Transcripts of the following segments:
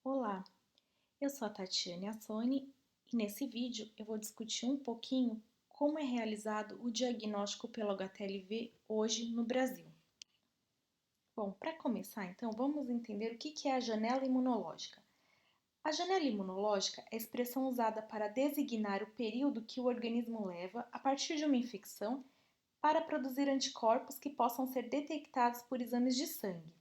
Olá, eu sou a Tatiane Assoni e nesse vídeo eu vou discutir um pouquinho como é realizado o diagnóstico pelo HTLV hoje no Brasil. Bom, para começar então, vamos entender o que é a janela imunológica. A janela imunológica é a expressão usada para designar o período que o organismo leva a partir de uma infecção para produzir anticorpos que possam ser detectados por exames de sangue.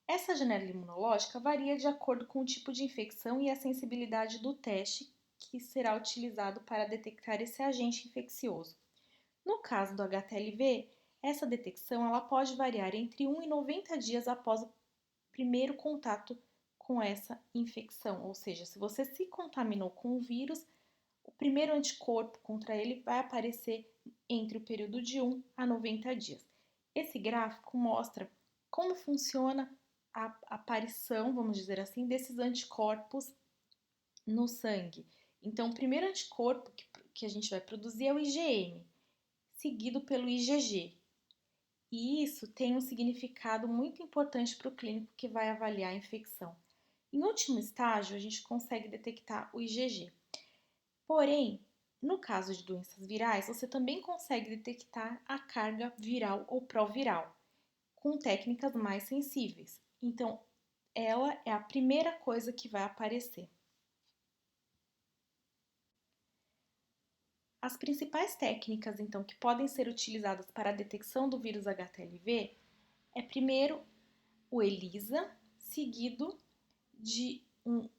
Essa janela imunológica varia de acordo com o tipo de infecção e a sensibilidade do teste que será utilizado para detectar esse agente infeccioso. No caso do HTLV, essa detecção ela pode variar entre 1 e 90 dias após o primeiro contato com essa infecção, ou seja, se você se contaminou com o vírus, o primeiro anticorpo contra ele vai aparecer entre o período de 1 a 90 dias. Esse gráfico mostra como funciona a aparição, vamos dizer assim, desses anticorpos no sangue. Então, o primeiro anticorpo que a gente vai produzir é o IgM, seguido pelo IgG. E isso tem um significado muito importante para o clínico que vai avaliar a infecção. Em último estágio, a gente consegue detectar o IgG. Porém, no caso de doenças virais, você também consegue detectar a carga viral ou proviral, com técnicas mais sensíveis. Então, ela é a primeira coisa que vai aparecer. As principais técnicas, então, que podem ser utilizadas para a detecção do vírus HTLV é primeiro o ELISA, seguido de um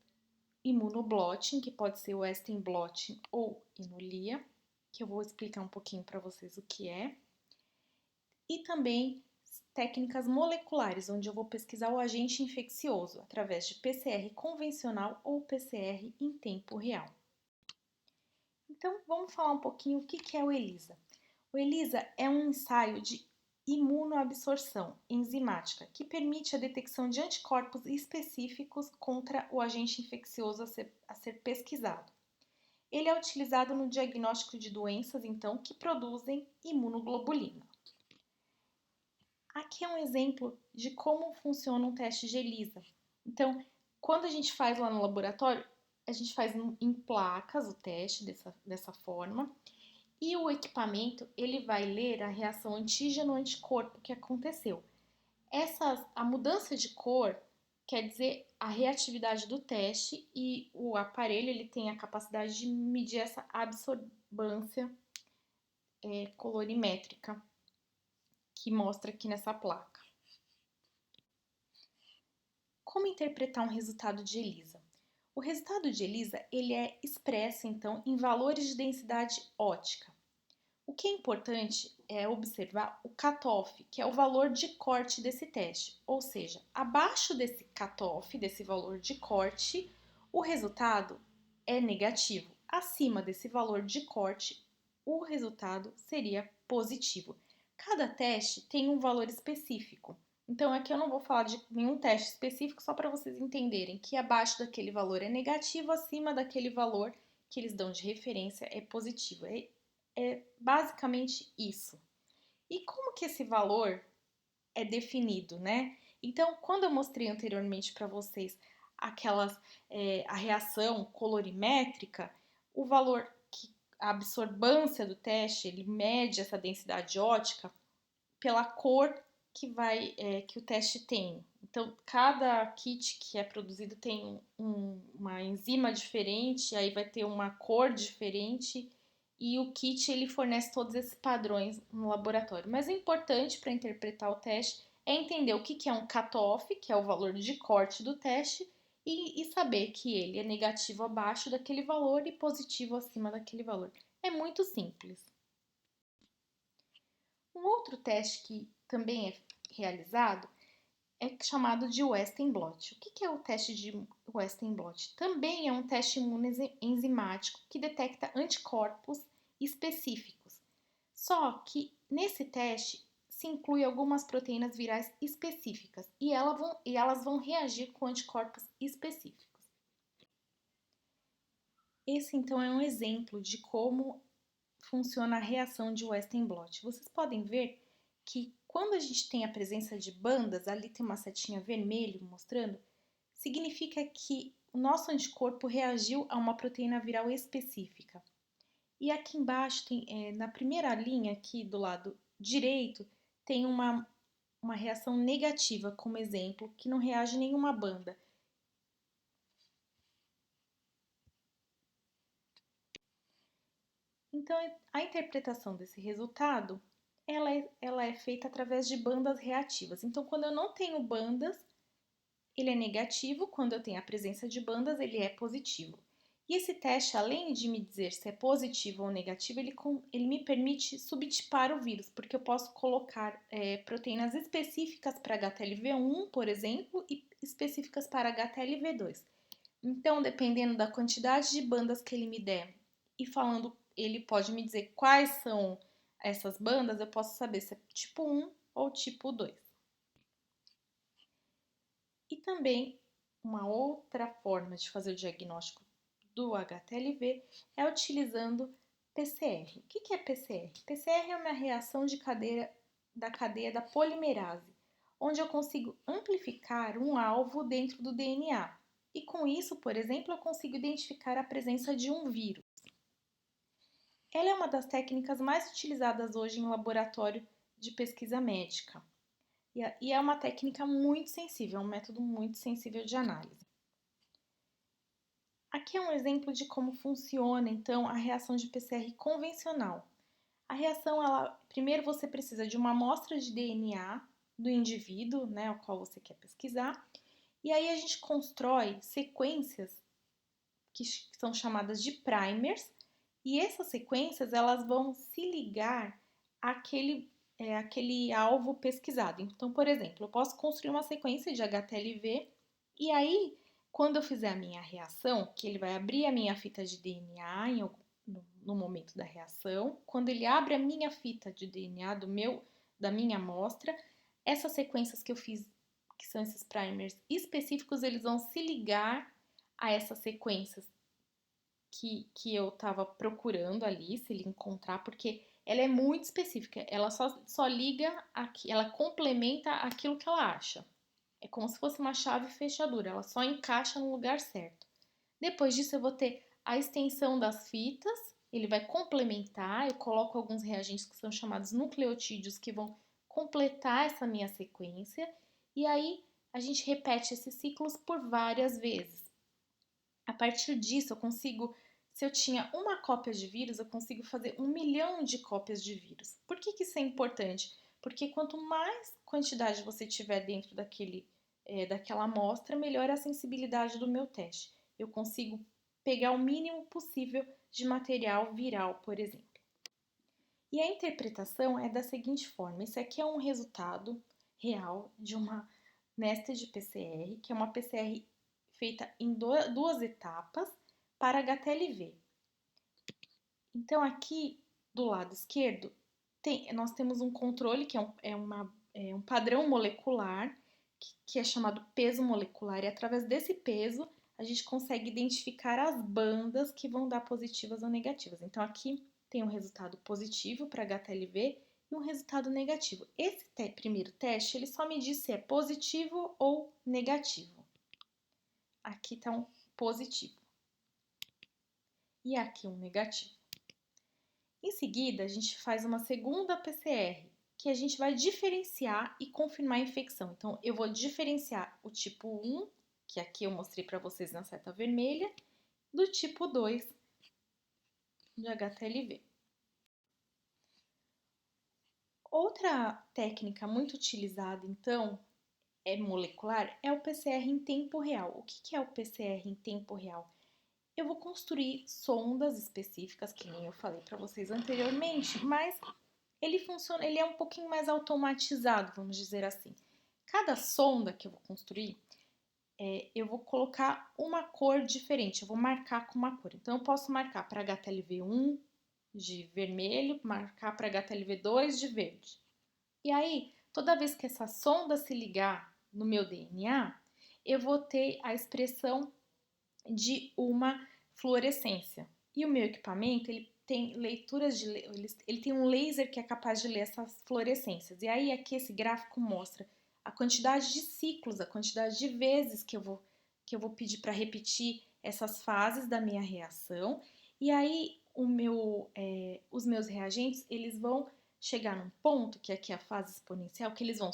imunoblotting, que pode ser o Western blotting ou Inulia, que eu vou explicar um pouquinho para vocês o que é. E também técnicas moleculares, onde eu vou pesquisar o agente infeccioso através de PCR convencional ou PCR em tempo real. Então, vamos falar um pouquinho o que é o ELISA. O ELISA é um ensaio de imunoabsorção enzimática que permite a detecção de anticorpos específicos contra o agente infeccioso a ser pesquisado. Ele é utilizado no diagnóstico de doenças, então, que produzem imunoglobulina. Aqui é um exemplo de como funciona um teste de ELISA. Então, quando a gente faz lá no laboratório, a gente faz em placas o teste dessa forma e o equipamento ele vai ler a reação antígeno-anticorpo que aconteceu. A mudança de cor quer dizer a reatividade do teste e o aparelho ele tem a capacidade de medir essa absorbância colorimétrica que mostra aqui nessa placa. Como interpretar um resultado de ELISA? O resultado de ELISA ele é expresso então em valores de densidade óptica. O que é importante é observar o cutoff, que é o valor de corte desse teste, ou seja, abaixo desse cutoff, desse valor de corte, o resultado é negativo. Acima desse valor de corte, o resultado seria positivo. Cada teste tem um valor específico. Então, aqui eu não vou falar de nenhum teste específico, só para vocês entenderem que abaixo daquele valor é negativo, acima daquele valor que eles dão de referência é positivo. É basicamente isso. E como que esse valor é definido, né? Então, quando eu mostrei anteriormente para vocês a reação colorimétrica, o valor que a absorbância do teste ele mede essa densidade ótica pela cor que o teste tem. Então, cada kit que é produzido tem uma enzima diferente, aí vai ter uma cor diferente e o kit ele fornece todos esses padrões no laboratório. Mas o importante para interpretar o teste é entender o que é um cutoff, que é o valor de corte do teste, e saber que ele é negativo abaixo daquele valor e positivo acima daquele valor. É muito simples. Um outro teste que também é realizado é chamado de Western blot. O que é o teste de Western blot? Também é um teste imunoenzimático que detecta anticorpos específicos. Só que nesse teste se inclui algumas proteínas virais específicas e elas vão reagir com anticorpos específicos. Esse então é um exemplo de como funciona a reação de Western blot. Vocês podem ver que quando a gente tem a presença de bandas, ali tem uma setinha vermelha mostrando, significa que o nosso anticorpo reagiu a uma proteína viral específica. E aqui embaixo, na primeira linha, aqui do lado direito, tem uma reação negativa, como exemplo, que não reage a nenhuma banda. Então, a interpretação desse resultado, ela é feita através de bandas reativas. Então, quando eu não tenho bandas, ele é negativo, quando eu tenho a presença de bandas, ele é positivo. E esse teste, além de me dizer se é positivo ou negativo, ele me permite subtipar o vírus, porque eu posso colocar proteínas específicas para HTLV1, por exemplo, e específicas para HTLV2. Então, dependendo da quantidade de bandas que ele me der e falando, ele pode me dizer quais são essas bandas, eu posso saber se é tipo 1 ou tipo 2. E também uma outra forma de fazer o diagnóstico do HTLV é utilizando PCR. O que é PCR? PCR é uma reação da cadeia da polimerase, onde eu consigo amplificar um alvo dentro do DNA. E com isso, por exemplo, eu consigo identificar a presença de um vírus. Ela é uma das técnicas mais utilizadas hoje em laboratório de pesquisa médica. E é uma técnica muito sensível, é um método muito sensível de análise. Aqui é um exemplo de como funciona, então, a reação de PCR convencional. A reação, primeiro você precisa de uma amostra de DNA do indivíduo, né, o qual você quer pesquisar, e aí a gente constrói sequências que são chamadas de primers, e essas sequências elas vão se ligar àquele alvo pesquisado. Então, por exemplo, eu posso construir uma sequência de HTLV e aí, quando eu fizer a minha reação, que ele vai abrir a minha fita de DNA no momento da reação, quando ele abre a minha fita de DNA da minha amostra, essas sequências que eu fiz, que são esses primers específicos, eles vão se ligar a essas sequências que eu estava procurando ali, se ele encontrar, porque ela é muito específica, ela só liga aqui, ela complementa aquilo que ela acha. É como se fosse uma chave fechadura, ela só encaixa no lugar certo. Depois disso, eu vou ter a extensão das fitas, ele vai complementar, eu coloco alguns reagentes que são chamados nucleotídeos que vão completar essa minha sequência, e aí a gente repete esses ciclos por várias vezes. A partir disso, eu consigo, se eu tinha uma cópia de vírus, eu consigo fazer 1 milhão de cópias de vírus. Por que isso é importante? Porque quanto mais quantidade você tiver dentro daquela amostra, melhor a sensibilidade do meu teste. Eu consigo pegar o mínimo possível de material viral, por exemplo. E a interpretação é da seguinte forma: esse aqui é um resultado real de uma nested PCR, que é uma PCR feita em duas etapas para HTLV. Então, aqui do lado esquerdo, nós temos um controle, que é um padrão molecular, que é chamado peso molecular, e através desse peso, a gente consegue identificar as bandas que vão dar positivas ou negativas. Então, aqui tem um resultado positivo para HTLV e um resultado negativo. Esse primeiro teste, ele só me diz se é positivo ou negativo. Aqui está um positivo. E aqui um negativo. Em seguida, a gente faz uma segunda PCR, que a gente vai diferenciar e confirmar a infecção. Então, eu vou diferenciar o tipo 1, que aqui eu mostrei para vocês na seta vermelha, do tipo 2 de HTLV. Outra técnica muito utilizada, então, molecular, é o PCR em tempo real. O que é o PCR em tempo real? Eu vou construir sondas específicas, que nem eu falei para vocês anteriormente, mas ele é um pouquinho mais automatizado, vamos dizer assim. Cada sonda que eu vou construir, eu vou colocar uma cor diferente, eu vou marcar com uma cor. Então, eu posso marcar para HTLV1 de vermelho, marcar para HTLV2 de verde. E aí, toda vez que essa sonda se ligar no meu DNA, eu vou ter a expressão de uma fluorescência. E o meu equipamento, ele tem ele tem um laser que é capaz de ler essas fluorescências. E aí aqui esse gráfico mostra a quantidade de ciclos, a quantidade de vezes que eu vou que eu vou pedir para repetir essas fases da minha reação, e aí os meus reagentes, eles vão chegar num ponto, que aqui é a fase exponencial, que eles vão,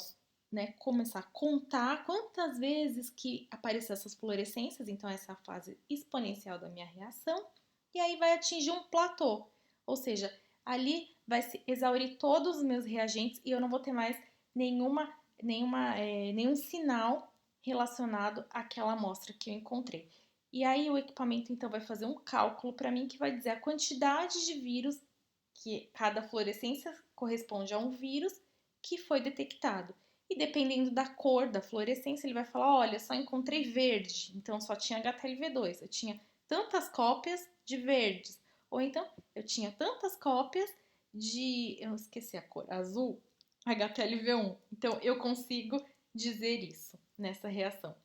né, começar a contar quantas vezes que aparecem essas fluorescências, então essa é a fase exponencial da minha reação, e aí vai atingir um platô, ou seja, ali vai se exaurir todos os meus reagentes e eu não vou ter mais nenhum sinal relacionado àquela amostra que eu encontrei. E aí o equipamento então vai fazer um cálculo para mim que vai dizer a quantidade de vírus, que cada fluorescência corresponde a um vírus que foi detectado. E dependendo da cor da fluorescência, ele vai falar, olha, só encontrei verde, então só tinha HTLV2, eu tinha tantas cópias de verdes. Ou então, eu tinha tantas cópias eu esqueci a cor, azul, HTLV1. Então, eu consigo dizer isso nessa reação.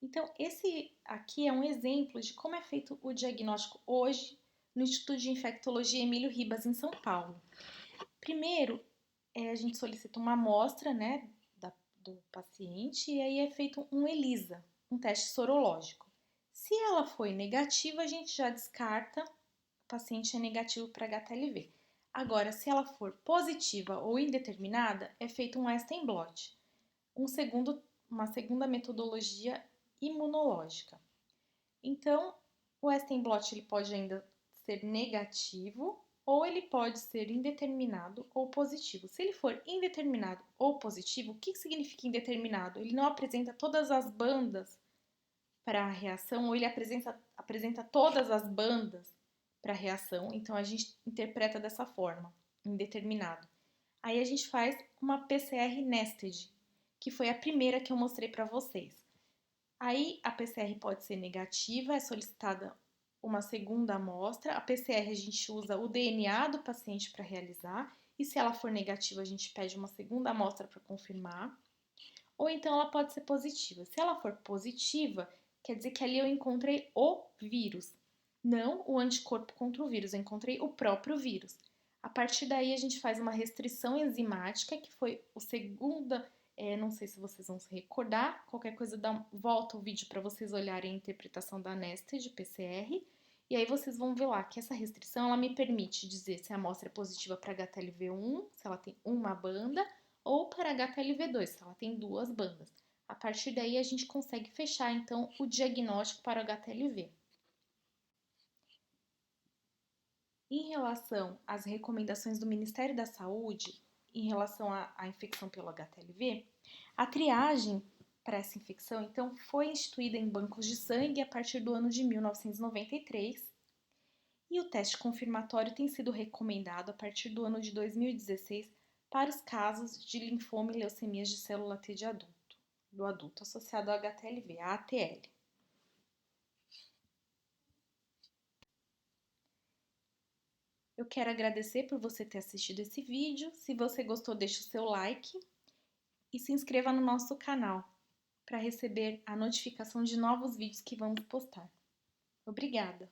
Então, esse aqui é um exemplo de como é feito o diagnóstico hoje no Instituto de Infectologia Emílio Ribas, em São Paulo. Primeiro, a gente solicita uma amostra, né, do paciente e aí é feito um ELISA, um teste sorológico. Se ela foi negativa, a gente já descarta, o paciente é negativo para HTLV. Agora, se ela for positiva ou indeterminada, é feito um Western blot, uma segunda metodologia imunológica. Então, o Western blot ele pode ainda ser negativo ou ele pode ser indeterminado ou positivo. Se ele for indeterminado ou positivo, o que significa indeterminado? Ele não apresenta todas as bandas para a reação ou ele apresenta todas as bandas para a reação, então a gente interpreta dessa forma, indeterminado. Aí a gente faz uma PCR nested, que foi a primeira que eu mostrei para vocês. Aí a PCR pode ser negativa, é solicitada uma segunda amostra. A PCR a gente usa o DNA do paciente para realizar, e se ela for negativa, a gente pede uma segunda amostra para confirmar. Ou então ela pode ser positiva. Se ela for positiva, quer dizer que ali eu encontrei o vírus, não o anticorpo contra o vírus, eu encontrei o próprio vírus. A partir daí a gente faz uma restrição enzimática, que foi o segundo, não sei se vocês vão se recordar, qualquer coisa volta o vídeo para vocês olharem a interpretação da nested PCR, e aí vocês vão ver lá que essa restrição ela me permite dizer se a amostra é positiva para HTLV1, se ela tem uma banda, ou para HTLV2, se ela tem duas bandas. A partir daí a gente consegue fechar então o diagnóstico para o HTLV. Em relação às recomendações do Ministério da Saúde, em relação à infecção pelo HTLV, a triagem para essa infecção, então, foi instituída em bancos de sangue a partir do ano de 1993 e o teste confirmatório tem sido recomendado a partir do ano de 2016 para os casos de linfoma e leucemias de célula T do adulto associado ao HTLV, a ATL. Eu quero agradecer por você ter assistido esse vídeo. Se você gostou, deixe o seu like e se inscreva no nosso canal para receber a notificação de novos vídeos que vamos postar. Obrigada!